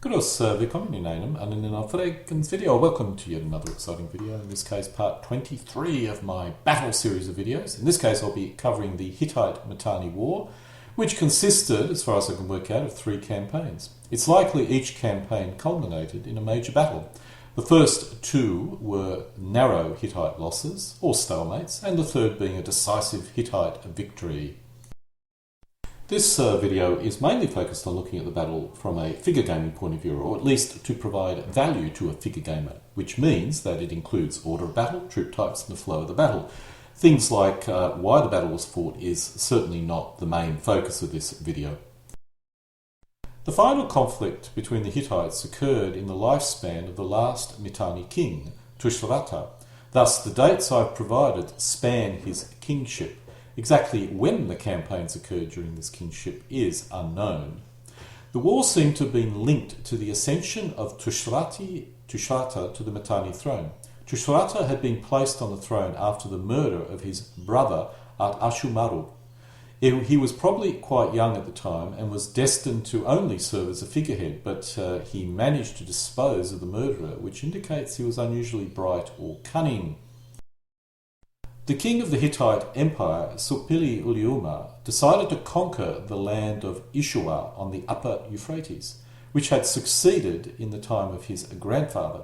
Grüß, willkommen in einem frequent video. Welcome to yet another exciting video, in this case part 23 of my battle series of videos. In this case I'll be covering the Hittite Mitanni War, which consisted, as far as I can work out, of 3 campaigns. It's likely each campaign culminated in a major battle. The first 2 were narrow Hittite losses, or stalemates, and the third being a decisive Hittite victory. This video is mainly focused on looking at the battle from a figure gaming point of view, or at least to provide value to a figure gamer, which means that it includes order of battle, troop types, and the flow of the battle. Things like why the battle was fought is certainly not the main focus of this video. The final conflict between the Hittites occurred in the lifespan of the last Mitanni king, Tushratta. Thus, the dates I've provided span his kingship. Exactly when the campaigns occurred during this kingship is unknown. The war seemed to have been linked to the ascension of Tushratta to the Mitanni throne. Tushratta had been placed on the throne after the murder of his brother Ashumaru. He was probably quite young at the time and was destined to only serve as a figurehead, but he managed to dispose of the murderer, which indicates he was unusually bright or cunning. The king of the Hittite Empire, Supili Uliuma, decided to conquer the land of Ishua on the upper Euphrates, which had succeeded in the time of his grandfather.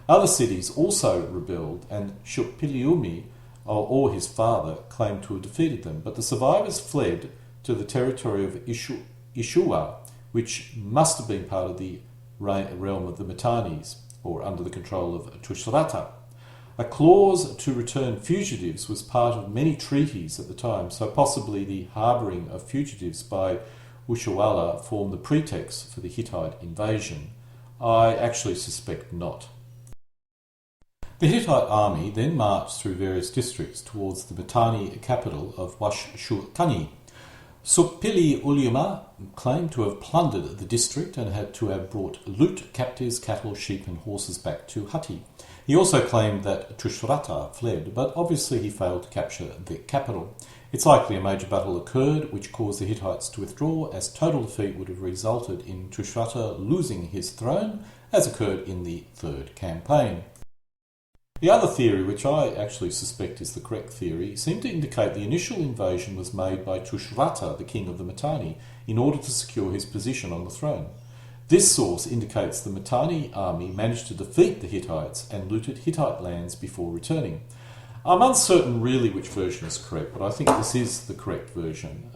Other cities also rebelled, and Shupiliumi, or his father, claimed to have defeated them, but the survivors fled to the territory of Ishua, which must have been part of the realm of the Mitannis, or under the control of Tushratta. A clause to return fugitives was part of many treaties at the time, so possibly the harbouring of fugitives by Ushuaia formed the pretext for the Hittite invasion. I actually suspect not. The Hittite army then marched through various districts towards the Mitanni capital of Washshukani. Supili Uliuma claimed to have plundered the district and had to have brought loot, captives, cattle, sheep and horses back to Hatti. He also claimed that Tushratta fled, but obviously he failed to capture the capital. It's likely a major battle occurred, which caused the Hittites to withdraw, as total defeat would have resulted in Tushratta losing his throne, as occurred in the third campaign. The other theory, which I actually suspect is the correct theory, seemed to indicate the initial invasion was made by Tushratta, the king of the Mitanni, in order to secure his position on the throne. This source indicates the Mitanni army managed to defeat the Hittites and looted Hittite lands before returning. I'm uncertain really which version is correct, but I think this is the correct version.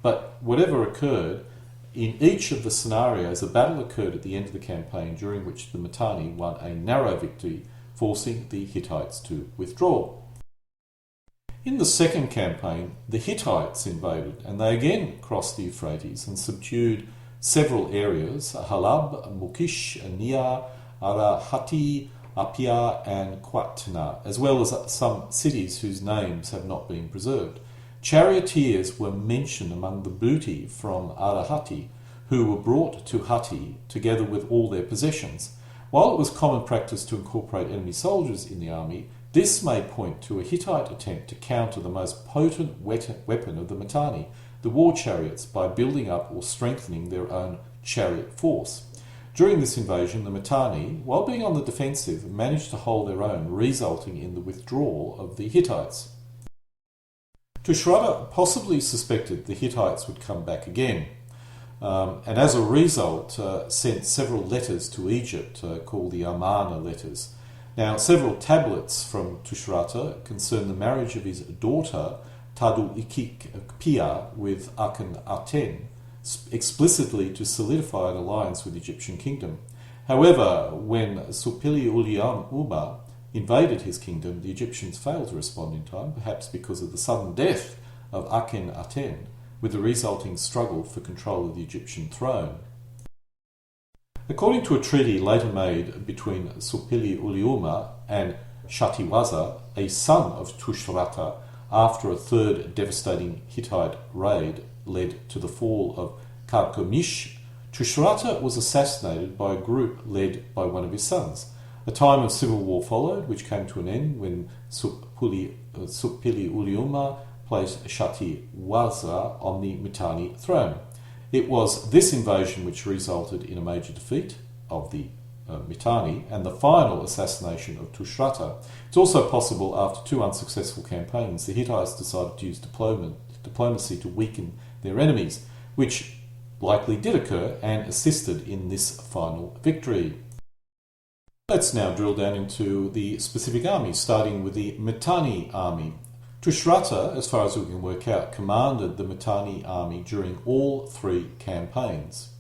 But whatever occurred, in each of the scenarios, a battle occurred at the end of the campaign during which the Mitanni won a narrow victory, forcing the Hittites to withdraw. In the second campaign, the Hittites invaded, and they again crossed the Euphrates and subdued several areas: Halab, Mukish, Nia, Arahati, Apia and Quatna, as well as some cities whose names have not been preserved. Charioteers were mentioned among the booty from Arahati, who were brought to Hatti together with all their possessions. While it was common practice to incorporate enemy soldiers in the army, this may point to a Hittite attempt to counter the most potent weapon of the Mitanni, the war chariots, by building up or strengthening their own chariot force. During this invasion, the Mitanni, while being on the defensive, managed to hold their own, resulting in the withdrawal of the Hittites. Tushratta possibly suspected the Hittites would come back again, and as a result sent several letters to Egypt called the Amarna letters. Now, several tablets from Tushratta concern the marriage of his daughter Tadu'ikik-Pia with Akhenaten, explicitly to solidify an alliance with the Egyptian kingdom. However, when Supili Uliuma invaded his kingdom, the Egyptians failed to respond in time, perhaps because of the sudden death of Akhenaten, with the resulting struggle for control of the Egyptian throne. According to a treaty later made between Supili Uliuma and Shatiwaza, a son of Tushratta, after a third devastating Hittite raid led to the fall of Karkemish, Tushratta was assassinated by a group led by one of his sons. A time of civil war followed, which came to an end when Supili Uliuma placed Shatiwaza on the Mitanni throne. It was this invasion which resulted in a major defeat. of the Mitanni and the final assassination of Tushratta. It's also possible after two unsuccessful campaigns, the Hittites decided to use diplomacy to weaken their enemies, which likely did occur and assisted in this final victory. Let's now drill down into the specific armies, starting with the Mitanni army. Tushratta, as far as we can work out, commanded the Mitanni army during all three campaigns.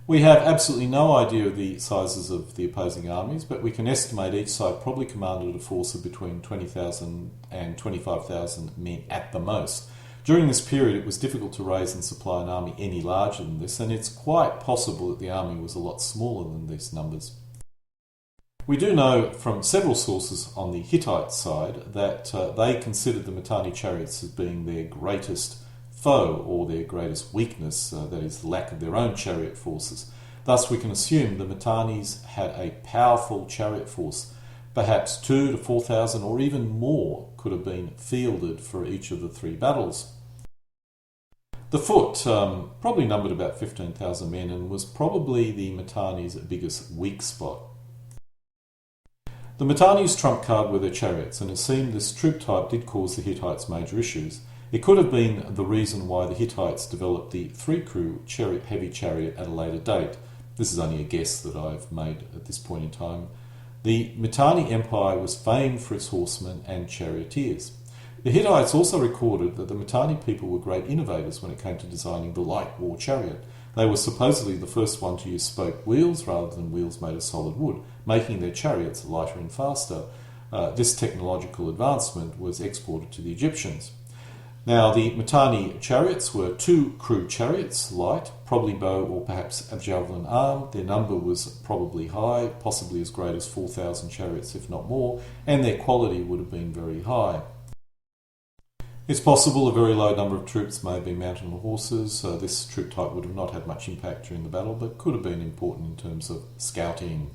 We have absolutely no idea of the sizes of the opposing armies, but we can estimate each side probably commanded a force of between 20,000 and 25,000 men at the most. During this period, it was difficult to raise and supply an army any larger than this, and it's quite possible that the army was a lot smaller than these numbers. We do know from several sources on the Hittite side that they considered the Mitanni chariots as being their greatest foe or their greatest weakness, that is, the lack of their own chariot forces. Thus, we can assume the Mitannis had a powerful chariot force. Perhaps 2,000 to 4,000 or even more could have been fielded for each of the three battles. The foot probably numbered about 15,000 men and was probably the Mitanni's biggest weak spot. The Mitanni's trump card were their chariots, and it seemed this troop type did cause the Hittites major issues. It could have been the reason why the Hittites developed the three-crew heavy chariot at a later date. This is only a guess that I've made at this point in time. The Mitanni Empire was famed for its horsemen and charioteers. The Hittites also recorded that the Mitanni people were great innovators when it came to designing the light war chariot. They were supposedly the first one to use spoke wheels rather than wheels made of solid wood, making their chariots lighter and faster. This technological advancement was exported to the Egyptians. Now, the Mitanni chariots were two-crew chariots, light, probably bow or perhaps a javelin arm. Their number was probably high, possibly as great as 4,000 chariots, if not more, and their quality would have been very high. It's possible a very low number of troops may have been mounted on horses. This troop type would have not had much impact during the battle, but could have been important in terms of scouting.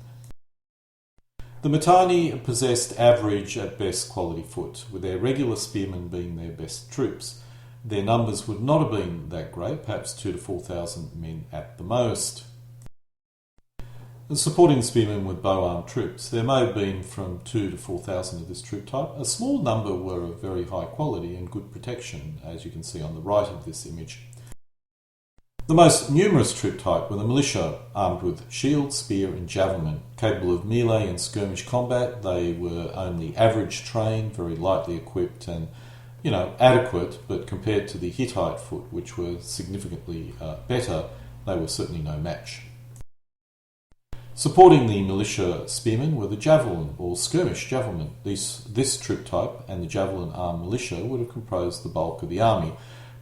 The Mitanni possessed average at best quality foot, with their regular spearmen being their best troops. Their numbers would not have been that great, perhaps 2,000 to 4,000 men at the most. Supporting the spearmen with bow-armed troops, there may have been from 2,000 to 4,000 of this troop type. A small number were of very high quality and good protection, as you can see on the right of this image. The most numerous troop type were the militia, armed with shield, spear and javelin. Capable of melee and skirmish combat, they were only average trained, very lightly equipped and, adequate, but compared to the Hittite foot, which were significantly better, they were certainly no match. Supporting the militia spearmen were the javelin or skirmish javelin. This troop type and the javelin armed militia would have comprised the bulk of the army,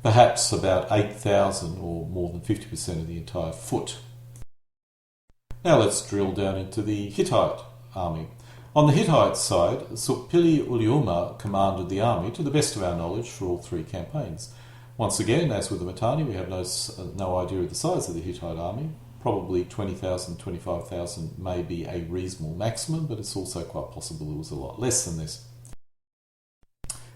perhaps about 8,000 or more than 50% of the entire foot. Now let's drill down into the Hittite army. On the Hittite side, Supili Uliuma commanded the army to the best of our knowledge for all three campaigns. Once again, as with the Mitanni, we have no idea of the size of the Hittite army. Probably 20,000, 25,000 may be a reasonable maximum, but it's also quite possible it was a lot less than this.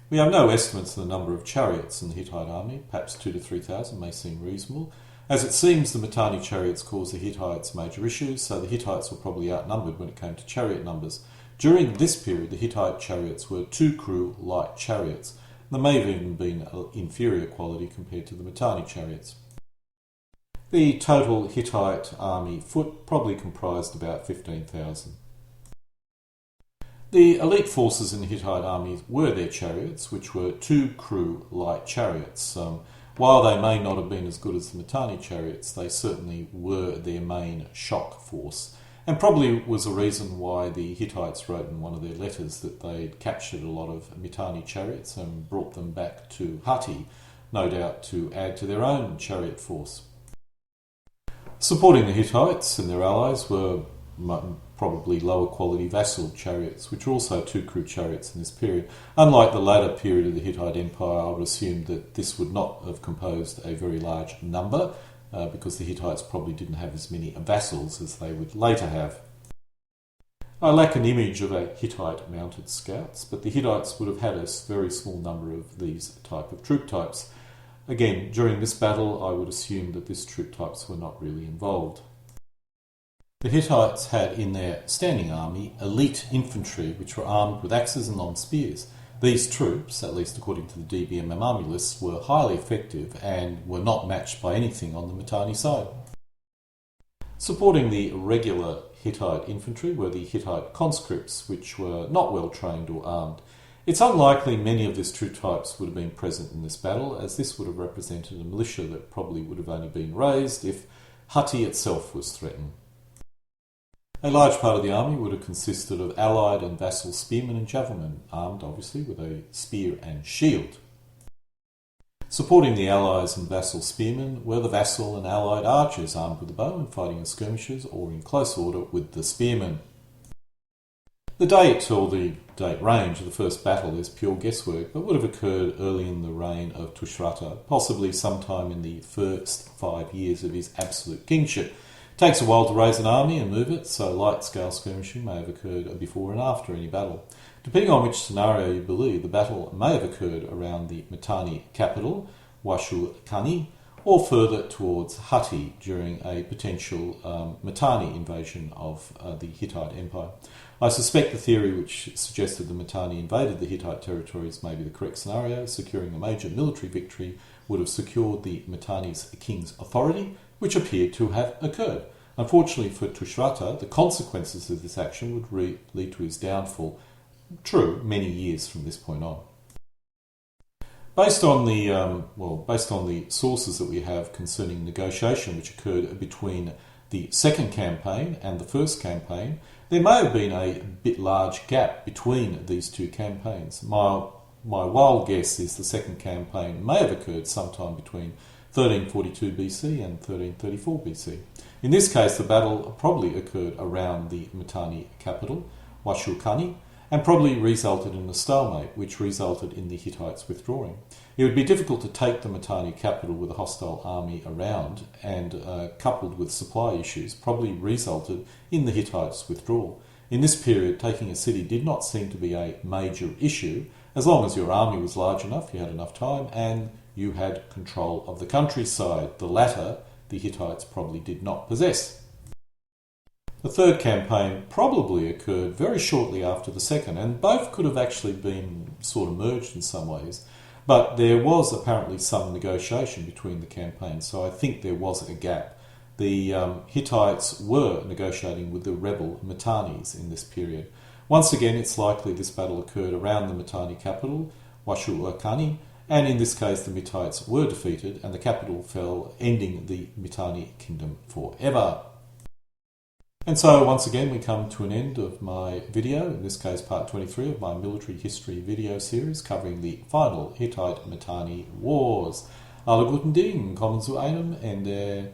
We have no estimates of the number of chariots in the Hittite army. Perhaps 2,000 to 3,000 may seem reasonable. As it seems, the Mitanni chariots caused the Hittites major issues, so the Hittites were probably outnumbered when it came to chariot numbers. During this period, the Hittite chariots were two-crew light chariots. They may have even been inferior quality compared to the Mitanni chariots. The total Hittite army foot probably comprised about 15,000. The elite forces in the Hittite army were their chariots, which were two-crew light chariots. While they may not have been as good as the Mitanni chariots, they certainly were their main shock force, and probably was a reason why the Hittites wrote in one of their letters that they'd captured a lot of Mitanni chariots and brought them back to Hatti, no doubt to add to their own chariot force. Supporting the Hittites and their allies were probably lower quality vassal chariots, which were also two-crew chariots in this period. Unlike the latter period of the Hittite Empire, I would assume that this would not have composed a very large number, because the Hittites probably didn't have as many vassals as they would later have. I lack an image of a Hittite mounted scouts, but the Hittites would have had a very small number of these type of troop types. Again, during this battle, I would assume that these troop types were not really involved. The Hittites had in their standing army elite infantry which were armed with axes and long spears. These troops, at least according to the DBMM army lists, were highly effective and were not matched by anything on the Mitanni side. Supporting the regular Hittite infantry were the Hittite conscripts, which were not well trained or armed. It's unlikely many of these troop types would have been present in this battle, as this would have represented a militia that probably would have only been raised if Hatti itself was threatened. A large part of the army would have consisted of allied and vassal spearmen and javelmen, armed obviously with a spear and shield. Supporting the allies and vassal spearmen were the vassal and allied archers armed with the bow and fighting in skirmishes or in close order with the spearmen. The date or the date range of the first battle is pure guesswork, but would have occurred early in the reign of Tushratta, possibly sometime in the first 5 years of his absolute kingship. It takes a while to raise an army and move it, so light-scale skirmishing may have occurred before and after any battle. Depending on which scenario you believe, the battle may have occurred around the Mitanni capital, Washu-Kani, or further towards Hatti during a potential Mitanni invasion of the Hittite Empire. I suspect the theory which suggested the Mitanni invaded the Hittite territories may be the correct scenario. Securing a major military victory would have secured the Mitanni's king's authority, which appeared to have occurred. Unfortunately for Tushratta, the consequences of this action would lead to his downfall, true, many years from this point on. Based on the sources that we have concerning negotiation which occurred between the second campaign and the first campaign, there may have been a bit large gap between these two campaigns. My wild guess is the second campaign may have occurred sometime between 1342 BC and 1334 BC. In this case, the battle probably occurred around the Mitanni capital, Washu-Kani, and probably resulted in a stalemate, which resulted in the Hittites withdrawing. It would be difficult to take the Mitanni capital with a hostile army around, and coupled with supply issues, probably resulted in the Hittites' withdrawal. In this period, taking a city did not seem to be a major issue, as long as your army was large enough, you had enough time, and you had control of the countryside. The latter, the Hittites probably did not possess. The third campaign probably occurred very shortly after the second, and both could have actually been sort of merged in some ways. But there was apparently some negotiation between the campaigns, so I think there was a gap. The Hittites were negotiating with the rebel Mitannis in this period. Once again, it's likely this battle occurred around the Mitanni capital, Washu-Kani, and in this case the Hittites were defeated and the capital fell, ending the Mitanni kingdom forever. And so once again we come to an end of my video, in this case part 23 of my military history video series covering the final Hittite Mitanni wars. Alle guten Dinge, kommen zu einem Ende.